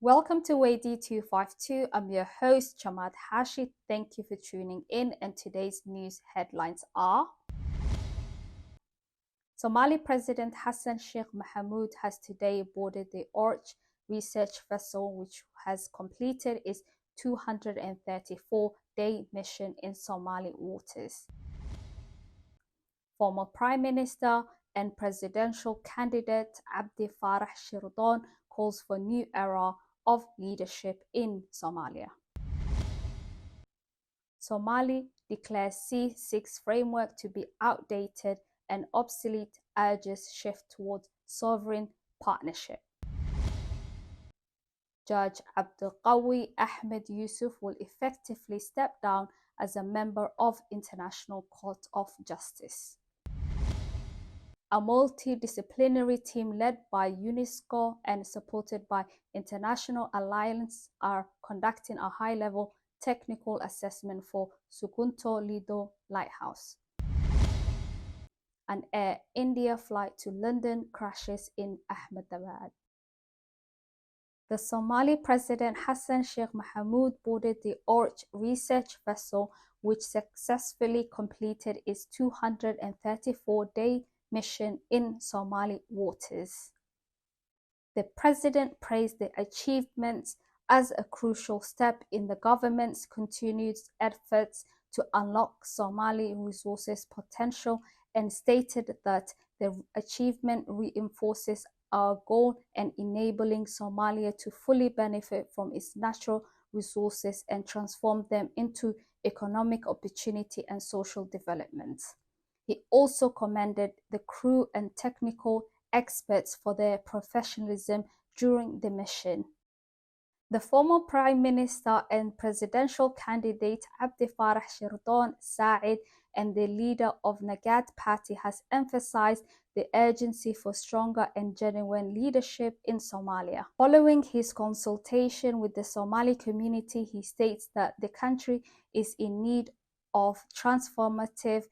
Welcome to Weydii 252. I'm your host, Chamad Hashi. Thank you for tuning in. And today's news headlines are: Somali President Hassan Sheikh Mohamud has today boarded the Arch research vessel, which has completed its 234-day mission in Somali waters. Former Prime Minister and presidential candidate Abdi Farah Shirdan calls for new era of leadership in Somalia. Somali declares C6 framework to be outdated and obsolete, urges shift towards sovereign partnership. Judge Abdulqawi Ahmed Yusuf will effectively step down as a member of International Court of Justice. A multidisciplinary team led by UNESCO and supported by International Alliance are conducting a high-level technical assessment for Sukunto Lido Lighthouse. An Air India flight to London crashes in Ahmedabad. The Somali President Hassan Sheikh Mohamud boarded the Arch research vessel, which successfully completed its 234-day mission in Somali waters. The president praised the achievements as a crucial step in the government's continued efforts to unlock Somali resources potential and stated that the achievement reinforces our goal in enabling Somalia to fully benefit from its natural resources and transform them into economic opportunity and social development. He also commended the crew and technical experts for their professionalism during the mission. The former Prime Minister and presidential candidate Abdi Farah Shirdan Said and the leader of Nagat Party has emphasized the urgency for stronger and genuine leadership in Somalia. Following his consultation with the Somali community, he states that the country is in need of transformative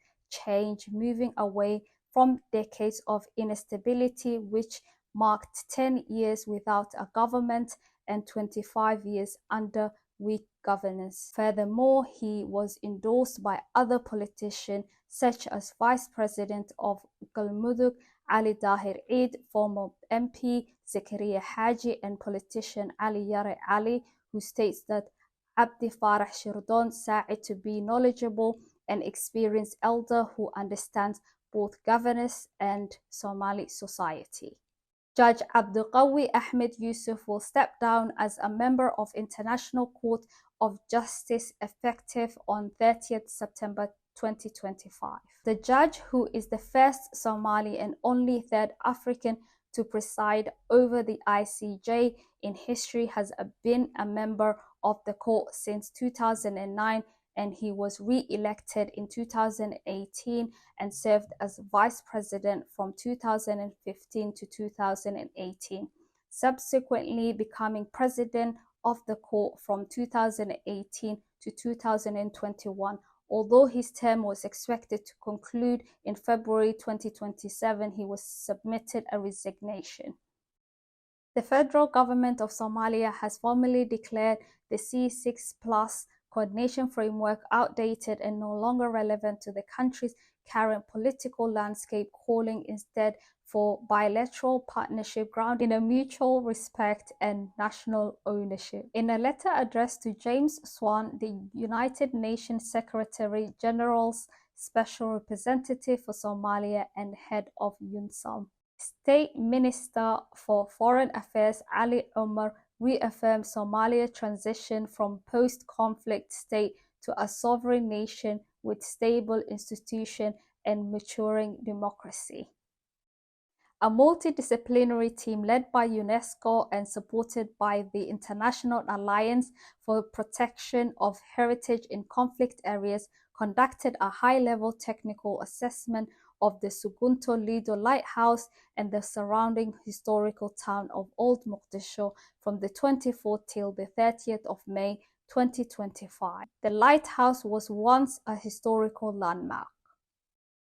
change, moving away from decades of instability, which marked 10 years without a government and 25 years under weak governance. Furthermore, he was endorsed by other politicians such as Vice President of Galmudug Ali Dahir Eid, former MP Zakaria Haji, and politician Ali Yare Ali, who states that Abdi Farah Shirdan Said to be knowledgeable and experienced elder who understands both governance and Somali society. Judge Abdulqawi Ahmed Yusuf will step down as a member of International Court of Justice effective on 30th September 2025. The judge, who is the first Somali and only third African to preside over the ICJ in history, has been a member of the court since 2009, and he was re-elected in 2018 and served as vice president from 2015 to 2018, subsequently becoming president of the court from 2018 to 2021. Although his term was expected to conclude in February 2027, he was submitted a resignation. The federal government of Somalia has formally declared the C6 Plus coordination framework outdated and no longer relevant to the country's current political landscape, calling instead for bilateral partnership grounded in a mutual respect and national ownership. In a letter addressed to James Swan, the United Nations Secretary General's Special Representative for Somalia and head of UNSOM, State Minister for Foreign Affairs Ali Omar reaffirmed Somalia's transition from post-conflict state to a sovereign nation with stable institutions and maturing democracy. A multidisciplinary team led by UNESCO and supported by the International Alliance for Protection of Heritage in Conflict Areas conducted a high-level technical assessment of the Sukunto Lido Lighthouse and the surrounding historical town of Old Muqdisho from the 24th till the 30th of May 2025. The lighthouse was once a historical landmark.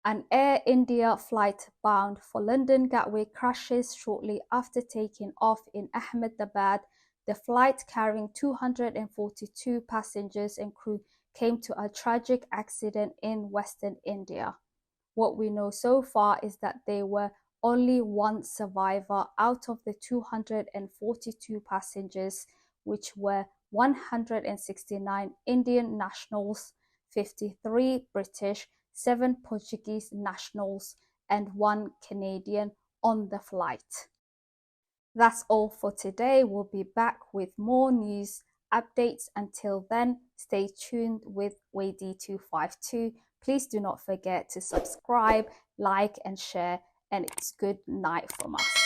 An Air India flight bound for London Gatwick crashes shortly after taking off in Ahmedabad, The flight carrying 242 passengers and crew came to a tragic accident in Western India. What we know so far is that there were only one survivor out of the 242 passengers, which were 169 Indian nationals, 53 British, 7 Portuguese nationals, and 1 Canadian on the flight. That's all for today. We'll be back with more news updates. Until then, stay tuned with Weydii 252. Please do not forget to subscribe, like, and share. And it's good night from us.